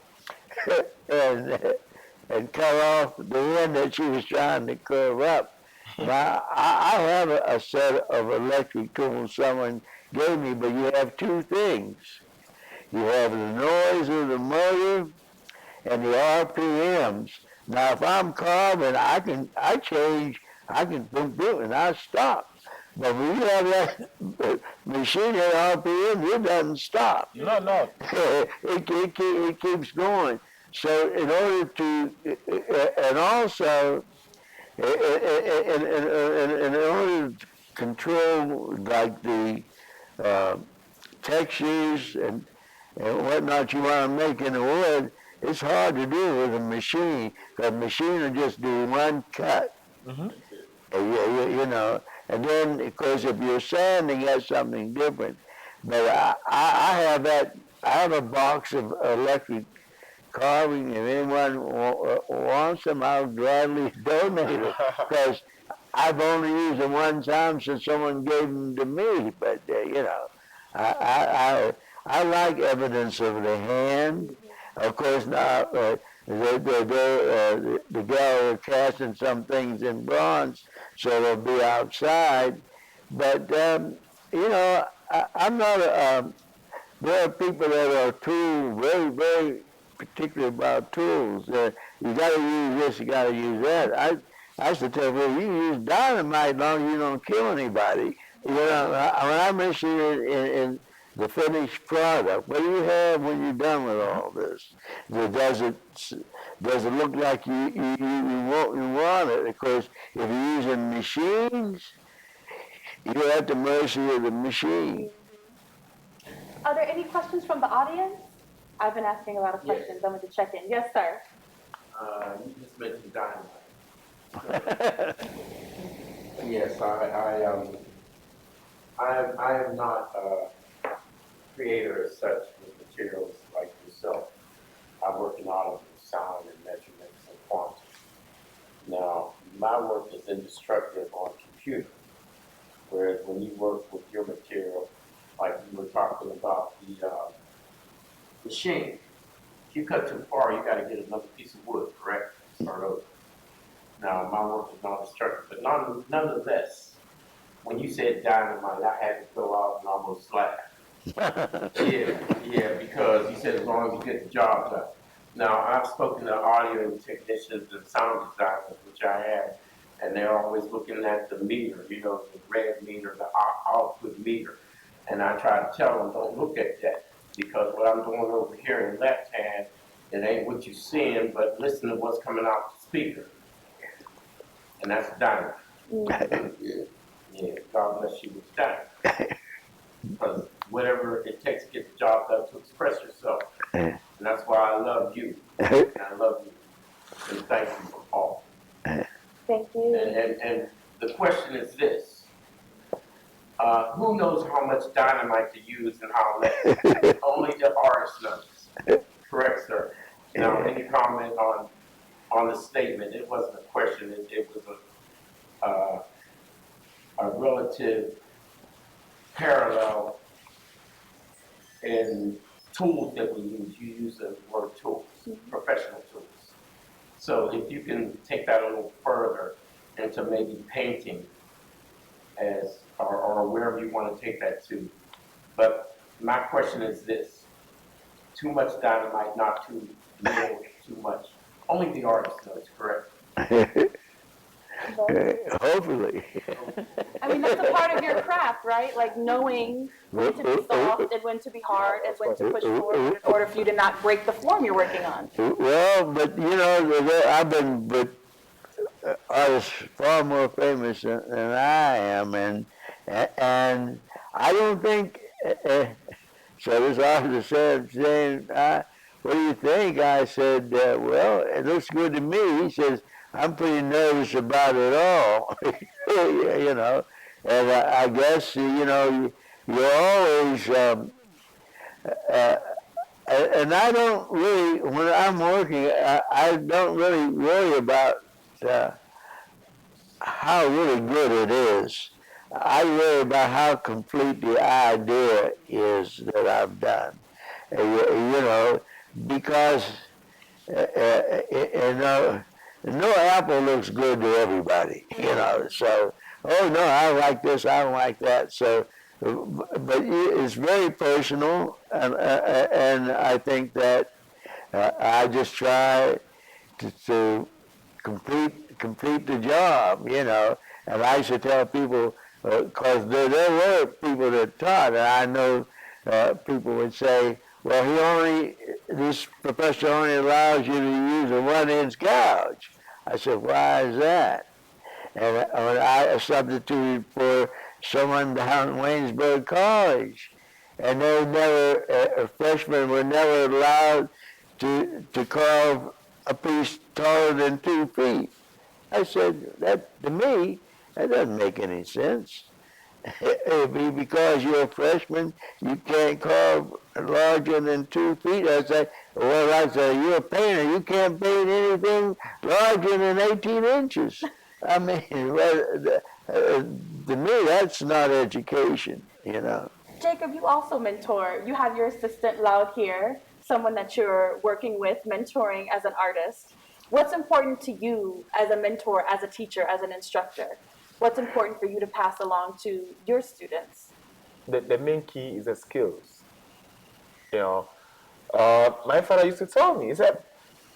Speaker 4: and cut off the end that she was trying to curve up. Now, I have a set of electric tools someone gave me, but you have two things. You have the noise of the motor and the RPMs. Now, if I'm carving, I can boom, boom, and I stop. But when you have that machine at RPM, it doesn't stop.
Speaker 2: No.
Speaker 4: It keeps going. So in order to, and also, in order to control like the textures and and whatnot you want to make in the wood, it's hard to do with a machine, because a machine will just do one cut. You know, and then, of course, if you're sanding, that's something different. But I have that, I have a box of electric carving. If anyone wants them, I'll gladly donate it, because I've only used them one time since someone gave them to me. But, you know, I like evidence of the hand. Of course, now, the gal are casting some things in bronze, so they'll be outside. But, you know, I'm not there are people that are very, very particular about tools. You got to use this, you got to use that. I used to tell people, you can use dynamite as long as you don't kill anybody. You know, when I'm interested in the finished product, what do you have when you're done with all this? Does it look like you want it? Of course, if you're using machines, you're at the mercy of the machine.
Speaker 1: Are there any questions from the audience? I've been asking a lot of questions. I'm going to check in. Yes, sir.
Speaker 5: You just mentioned dynamite. Yes, I am not a creator as such with materials like yourself. I work in audible sound and measurements and quantities. Now, my work is indestructible on computer, whereas when you work with your material, like you were talking about the machine, if you cut too far, you got to get another piece of wood, correct? Start over. Now, my work is non-destructive, but nonetheless, when you said dynamite, I had to go out and almost laugh. Yeah, because you said as long as you get the job done. Now, I've spoken to audio technicians and sound designers, which I have, and they're always looking at the meter, you know, the red meter, the output meter. And I try to tell them, don't look at that, because what I'm doing over here in left hand, it ain't what you're seeing, but listen to what's coming out the speaker. And that's dynamite. Yeah, God bless you with dynamite. Because whatever it takes to get the job done to express yourself. And that's why I love you. And I love you. And thank you for all.
Speaker 1: Thank you.
Speaker 5: And the question is this. Who knows how much dynamite to use and how less? Only the artist knows. Correct, sir. Now, any comment on the statement? It wasn't a question. It was a relative parallel in tools that we use. You use the word tools, professional tools. So if you can take that a little further into maybe painting as or wherever you want to take that to. But my question is this: too much dynamite, not too little, too much. Only the artist knows, correct?
Speaker 4: Hopefully.
Speaker 1: I mean, that's a part of your craft, right? Like knowing when to be soft and when to be hard and when to push forward in order for you to not break the form you're working on.
Speaker 4: Well, but you know, I've been with artists far more famous than I am, and I don't think. So this artist said, saying, "What do you think?" I said, "Well, it looks good to me." He says, "I'm pretty nervous about it all," you know. And I guess you know you're always. And I don't really, when I'm working, I don't really worry about how really good it is. I worry about how complete the idea is that I've done. You know, because you know, no apple looks good to everybody. You know, so oh no, I like this, I don't like that. So, but it's very personal, and I think that I just try to complete the job, you know. And I used to tell people, because there were people that taught, and I know people would say, well, this professor only allows you to use a 1-inch gouge. I said, why is that? And I substituted for someone down at Waynesburg College. and they never, freshmen were never allowed to carve a piece taller than 2 feet. I said, that to me, that doesn't make any sense. Because you're a freshman, you can't carve larger than 2 feet. I said, well, I said, you're a painter, you can't paint anything larger than 18 inches. I mean, to me, that's not education, you know.
Speaker 1: Jacob, you also mentor. You have your assistant Loud here, someone that you're working with, mentoring as an artist. What's important to you as a mentor, as a teacher, as an instructor? What's important for you to pass along to your students?
Speaker 2: The main key is the skills. You know, my father used to tell me, he said,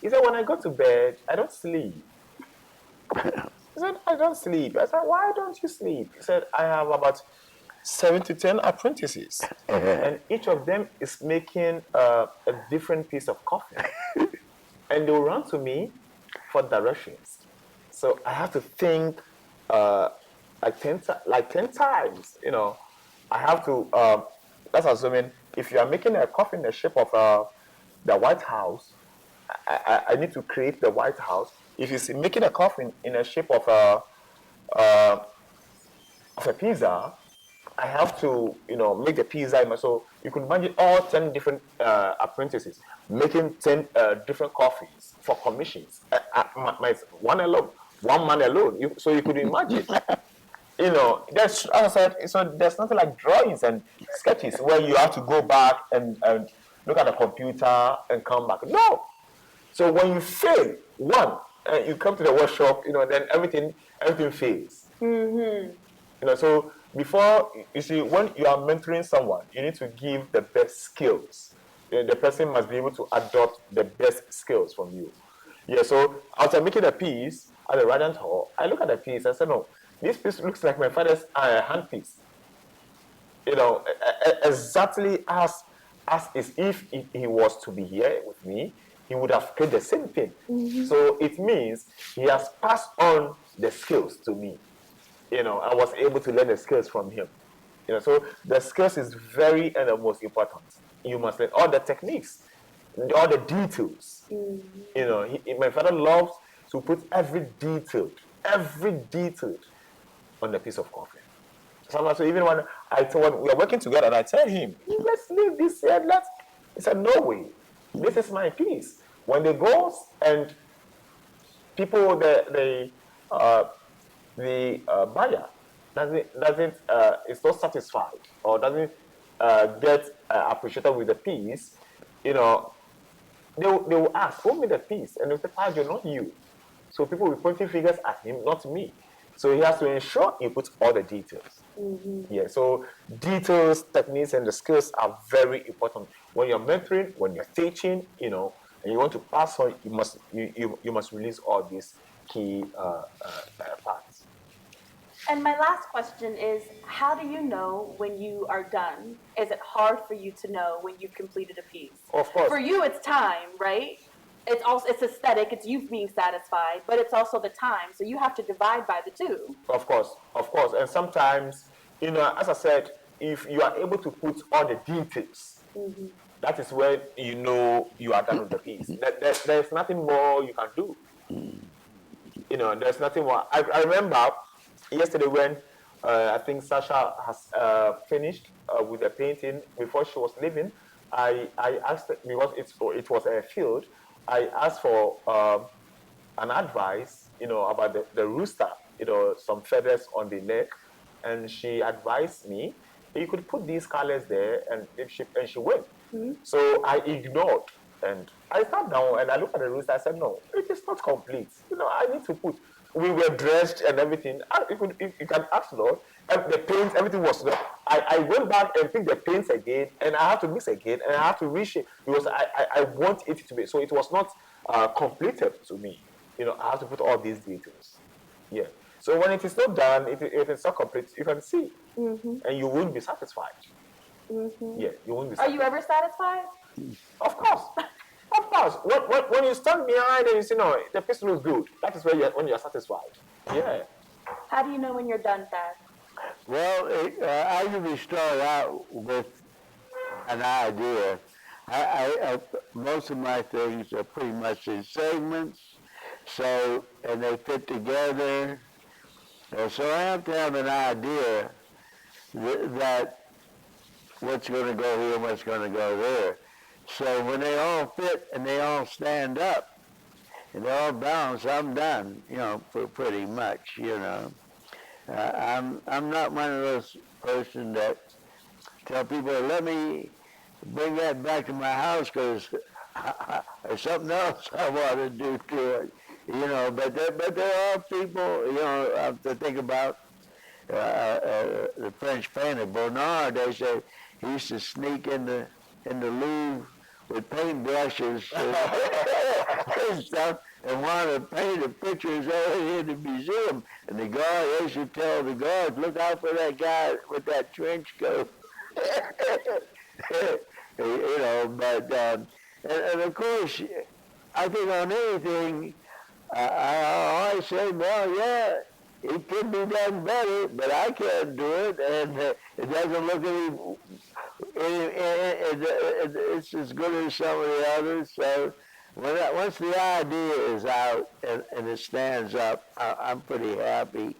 Speaker 2: when I go to bed, I don't sleep. He said, I don't sleep. I said, why don't you sleep? He said, I have about 7 to 10 apprentices, and each of them is making a different piece of coffee. And they'll run to me for directions. So I have to think like 10 times, you know. I have to, that's assuming if you are making a coffee in the shape of the White House, I need to create the White House. If you're making a coffin in the shape of a pizza, I have to, you know, make the pizza. So you could imagine all 10 different apprentices making 10 different coffees for commissions. One man alone. So you could imagine. You know, as I said, so there's nothing like drawings and sketches where you have to go back and look at the computer and come back. No. So when you fail one, you come to the workshop, you know, then everything fails.
Speaker 1: Mm-hmm.
Speaker 2: You know, so before, you see, when you are mentoring someone, you need to give the best skills. The person must be able to adopt the best skills from you. Yeah, so after making a piece at the Radiant Hall, I look at the piece and say, no, this piece looks like my father's hand piece. You know, exactly as if he was to be here with me, he would have created the same thing. Mm-hmm. So it means he has passed on the skills to me. You know, I was able to learn the skills from him. You know, so the skills is very and the most important. You must learn all the techniques, all the details. Mm-hmm. You know, my father loves to put every detail on the piece of coffee. Sometimes, so even when we are working together and I tell him, let's leave this here, he said, no way. This is my piece. When they go and people, the buyer is not satisfied or doesn't get appreciated with the piece, you know, they will ask, who made the piece? And they'll say, Paa Joe, not you. So people will be pointing fingers at him, not me. So he has to ensure he puts all the details. Mm-hmm. Yeah, so details, techniques, and the skills are very important. When you're mentoring, when you're teaching, you know, and you want to pass on, you must release all these key parts.
Speaker 1: And my last question is, how do you know when you are done? Is it hard for you to know when you've completed a piece?
Speaker 2: Of course.
Speaker 1: For you, it's time, right? It's aesthetic, it's you being satisfied, but it's also the time. So you have to divide by the two.
Speaker 2: Of course. And sometimes, you know, as I said, if you are able to put all the details, mm-hmm. that is when you know you are done with the piece. There's nothing more you can do. You know, there's nothing more. I remember yesterday when I think Sasha has finished with the painting. Before she was leaving, I asked, because it was a field, I asked for an advice, you know, about the rooster, you know, some feathers on the neck, and she advised me you could put these colors there, and she went. Mm-hmm. So I ignored, and I sat down and I looked at the rooster. I said, no, it is not complete. You know, I need to put. We were dressed and everything. You can ask Lord. The paint, everything was there. I went back and picked the paints again, and I have to mix again, and I have to reshape because I want it to be. So it was not completed to me. You know, I have to put all these details. Yeah. So when it is not done, if it's not complete, you can see, mm-hmm. and you won't be satisfied. Mm-hmm. Yeah, you won't be satisfied.
Speaker 1: Are you ever satisfied?
Speaker 2: Of course. Of course. When you stand behind and you see, no, the piece looks good, that is when you're satisfied. Yeah.
Speaker 1: How do you know when you're done, Thad?
Speaker 4: Well, I usually start out with an idea. Most of my things are pretty much in segments, and they fit together. So I have to have an idea that what's going to go here, what's going to go there. So when they all fit and they all stand up and they're all balanced, I'm done, for pretty much, I'm not one of those person that tell people, let me bring that back to my house because there's something else I want to do to it, but there are people, to think about the French painter Bernard. They say he used to sneak in the Louvre with paintbrushes and stuff and wanted to paint the pictures over in the museum. And the guard, they should tell the guards, look out for that guy with that trench coat. And of course, I think on anything, I always say, well, yeah, it could be done better, but I can't do it, and it doesn't look it's as good as some of the others. So once the idea is out and it stands up, I'm pretty happy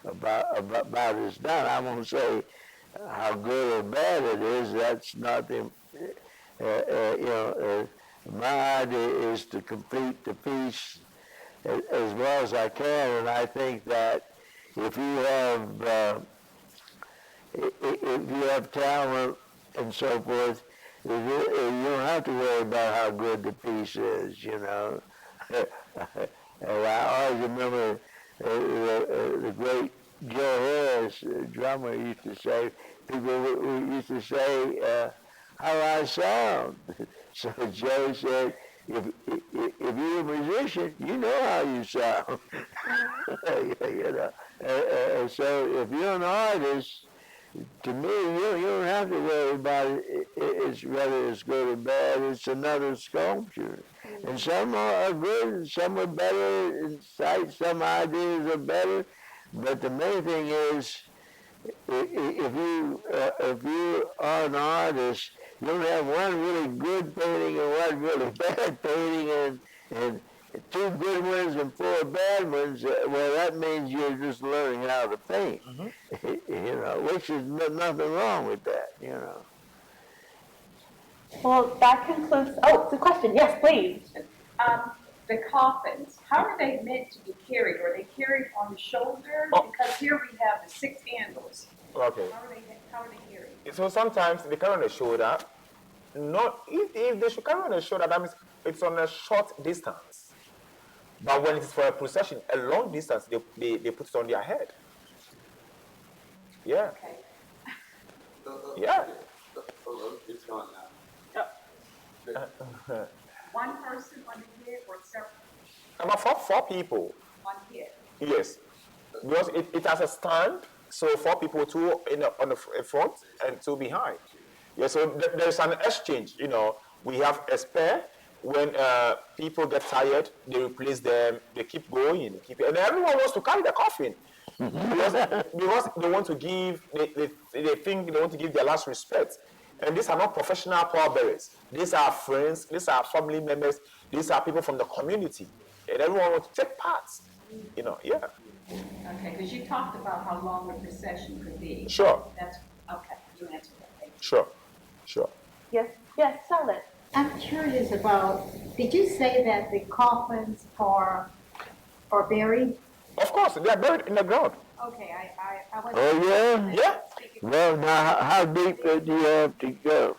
Speaker 4: about it's done. I won't say how good or bad it is. That's not the my idea is to complete the piece as well as I can, and I think that if you have talent and so forth, you don't have to worry about how good the piece is, And I always remember the great Joe Harris, drummer, used to say, people used to say, how I sound. So Joe said, if you're a musician, you know how you sound. So if you're an artist, to me, you don't have to worry about it. It's whether it's good or bad. It's another sculpture. And some are good, some are better in sight, some ideas are better. But the main thing is, if you are an artist, you don't have one really good painting and one really bad painting and two good ones and four bad ones. Well, that means you're just learning how to paint, which is nothing wrong with that,
Speaker 1: Well, that concludes. Oh, it's a question. Yes, please.
Speaker 6: The coffins, how are they meant to be carried? Are they carried on the shoulder?
Speaker 2: Oh.
Speaker 6: Because here we have the 6 handles.
Speaker 2: Okay.
Speaker 6: How are they carried?
Speaker 2: So sometimes they carry on the shoulder. Not if they should carry on the shoulder, that means it's on a short distance. But when it's for a procession, a long distance, they put it on their head. Yeah.
Speaker 6: Okay.
Speaker 2: Yeah.
Speaker 5: It's gone now.
Speaker 6: One person on the head or several?
Speaker 2: About four people.
Speaker 6: One head.
Speaker 2: Yes. Because it has a stand, so 4 people, 2 on the front and 2 behind. Yeah, so there's an exchange, We have a spare. When people get tired, they replace them, they keep going, and everyone wants to carry the coffin. because they want to give, they think they want to give their last respect. And these are not professional pallbearers. These are friends, these are family members, these are people from the community. And everyone wants to take part, yeah.
Speaker 6: Okay, because you talked about how long a procession could be.
Speaker 2: Sure.
Speaker 6: That's, okay, you answered that. Thank you.
Speaker 2: Sure.
Speaker 1: Yes, Charlotte.
Speaker 7: I'm curious about, did you say that the coffins are buried?
Speaker 2: Of course, they are buried in the ground.
Speaker 7: Okay, I was.
Speaker 4: Oh, yeah?
Speaker 2: Yeah.
Speaker 4: Well, now, how deep do you have to go?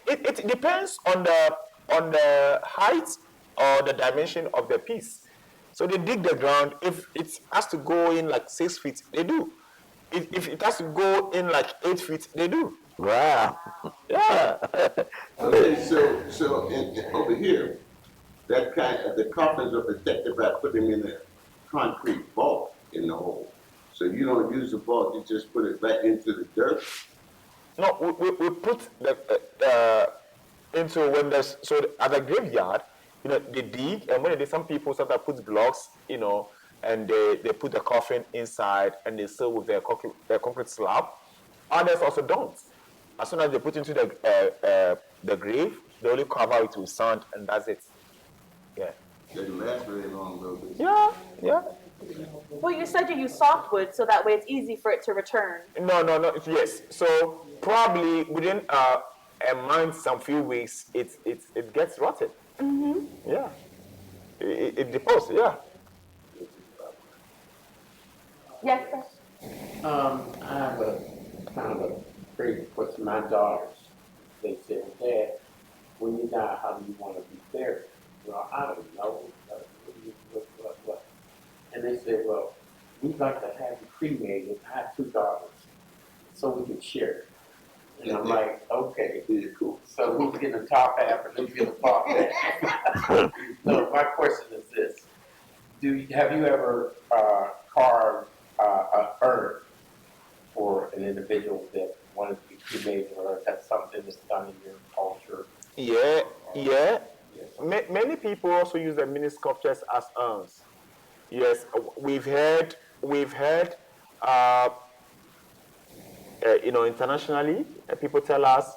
Speaker 2: It depends on the height or the dimension of the piece. So they dig the ground. If it has to go in like 6 feet, they do. If it has to go in like 8 feet, they do.
Speaker 4: Wow.
Speaker 2: Yeah.
Speaker 8: Okay, so over here, that kind of, the coffins are protected by putting them in a concrete vault in the hole. So you don't use the vault, you just put it back into the dirt.
Speaker 2: No, we put the into when there's, so at the graveyard, they dig, and when they some people sometimes put blocks, and they put the coffin inside and they seal with their concrete slab. Others also don't. As soon as they put into the grave, they only cover it with sand, and that's it. Yeah.
Speaker 8: Doesn't last very long though.
Speaker 2: Yeah.
Speaker 1: Well, you said you use softwood, so that way it's easy for it to return.
Speaker 2: No. Yes. So probably within a month, some few weeks, it gets rotted. Mm-hmm. Yeah. It deposits. Yeah.
Speaker 1: Yes, sir.
Speaker 5: I have a kind of a crazy question. My daughters, they said, Dad, when you die, how do you want to be buried? Well, I don't know. What? And they said, well, we'd like to have you cremated. I have 2 daughters, so we can share it. And I'm like, okay, cool. So who's getting the top half and who's getting the bottom half? So my question is this. Have you ever carved an urn for an individual that wanted to be cremated, or is that something that's done in your culture?
Speaker 2: Yeah. Many people also use the mini sculptures as urns. Yes, we've heard, internationally, people tell us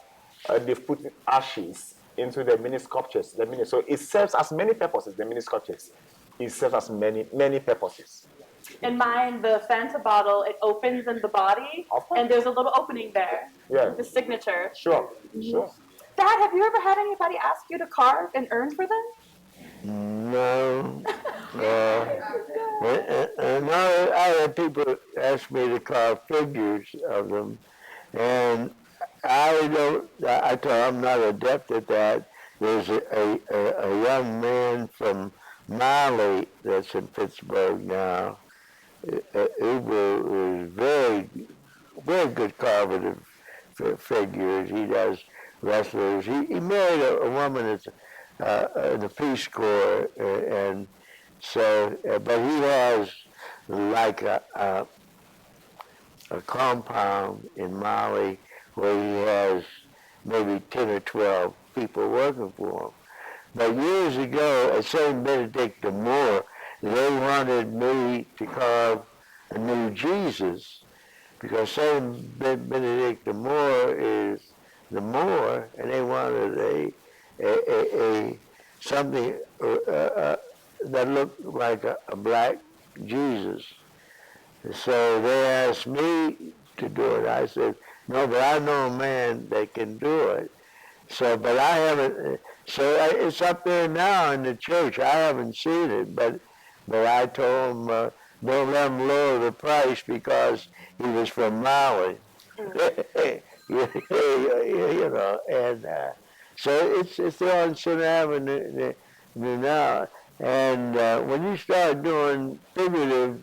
Speaker 2: they've put ashes into the mini sculptures. So it serves as many purposes. The mini sculptures, it serves as many purposes.
Speaker 1: In mine, the Fanta bottle, it opens in the body, and there's a little opening there.
Speaker 2: Yeah.
Speaker 1: The signature.
Speaker 2: Sure.
Speaker 1: Dad, have you ever had anybody ask you to carve an urn for them?
Speaker 4: No. No, I had people ask me to carve figures of them, and I told them I'm not adept at that. There's a young man from Mali that's in Pittsburgh now. Uber is very good carver of figures. He does wrestlers. He married a woman that's in the Peace Corps, and so, but he has like a compound in Mali where he has maybe 10 or 12 people working for him. But years ago, at St. Benedict de Moor, they wanted me to carve a new Jesus, because St. Benedict de Moor is the Moor, and they wanted a something that looked like a black Jesus. So they asked me to do it. I said, no, but I know a man that can do it. So, but I haven't, it's up there now in the church. I haven't seen it, but I told him, don't let him lower the price because he was from Maui. You know, and so it's there on Center Avenue now. And when you start doing figurative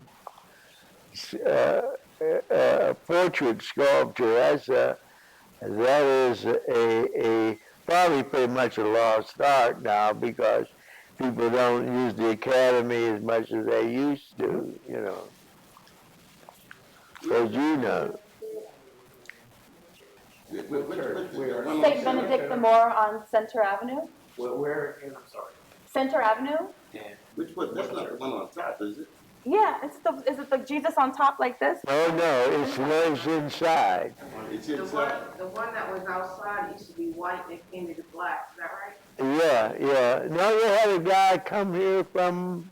Speaker 4: portrait sculpture, that is a probably pretty much a lost art now, because people don't use the academy as much as they used to, you know. As you know.
Speaker 1: St. Benedict the Moor on Center Avenue?
Speaker 5: Where again? I'm sorry.
Speaker 1: Center Avenue?
Speaker 5: Yeah.
Speaker 8: Which one? That's not the one on top, is it?
Speaker 1: Yeah, is it the Jesus on top like this?
Speaker 4: Oh no, it's what's inside.
Speaker 8: It's
Speaker 9: The
Speaker 8: inside.
Speaker 9: one that was outside used to be white and it came to black, is that right?
Speaker 4: Yeah. No, they had a guy come here from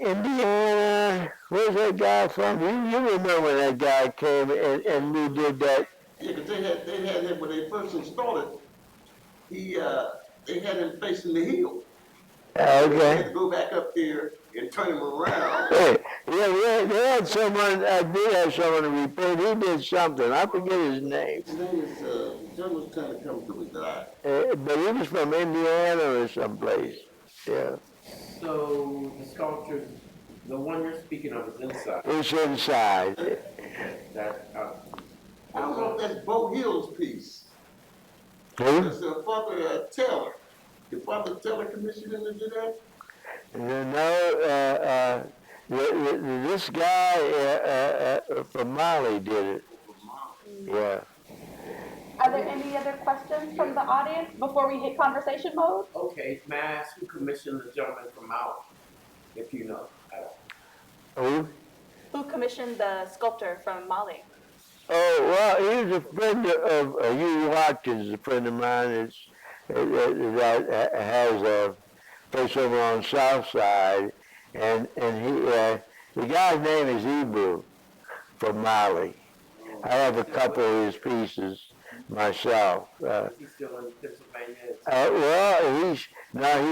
Speaker 4: Indiana. Where's that guy from? You remember when that guy came and we did that?
Speaker 8: Yeah, because they had him when they first installed it. They had him facing the hill. They had
Speaker 4: Okay.
Speaker 8: to go back up there and turn him around.
Speaker 4: Yeah, they had someone, I did have someone to repair. He did something. I forget his name.
Speaker 8: His name is, John was trying to come to me that
Speaker 4: But he was from Indiana or someplace. Yeah.
Speaker 5: So the sculpture, the one you're speaking of is inside.
Speaker 4: It's inside.
Speaker 5: That,
Speaker 8: I don't know if that's Bo Hill's piece.
Speaker 4: Who?
Speaker 8: It's Father Taylor. Did Father Taylor commission him to do that?
Speaker 4: No, this guy from Mali did it. Yeah.
Speaker 1: Are there any other questions from the audience before we hit conversation mode?
Speaker 5: okay, may I ask who commissioned the gentleman from Maui, if you know?
Speaker 4: Who?
Speaker 1: Who commissioned the sculptor from Mali?
Speaker 4: Oh, well, he was a friend of Hugh Watkins, a friend of mine that has a place over on South Side, and the guy's name is Abebui from Mali. I have a couple of his pieces myself.
Speaker 5: Is he still in Pennsylvania?
Speaker 4: Well,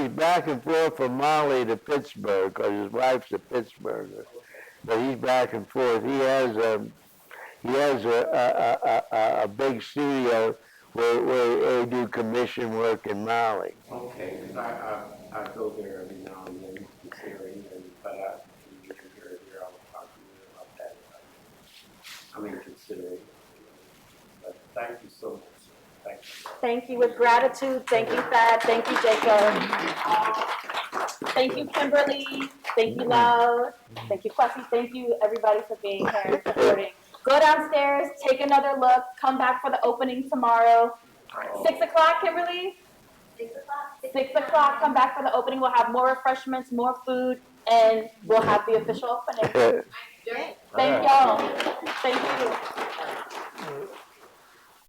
Speaker 4: he's back and forth from Mali to Pittsburgh because his wife's a Pittsburgher. But he's back and forth. He has a big studio where they do commission work in Mali.
Speaker 5: Okay, because I go there every now and then considering, but you're here, I'll talk to you about that. I mean, considering. But thank you so much. Thank you.
Speaker 1: Thank you with gratitude. Thank you, Thad. Thank you, Jacob. Thank you, Kimberly. Thank you, Love. Thank you, Kwesi. Thank you, everybody, for being here and supporting. Go downstairs, take another look, come back for the opening tomorrow. 6 o'clock, Kimberly?
Speaker 7: 6 o'clock.
Speaker 1: 6 o'clock, come back for the opening. We'll have more refreshments, more food, and we'll have the official opening. Thank y'all. Thank you.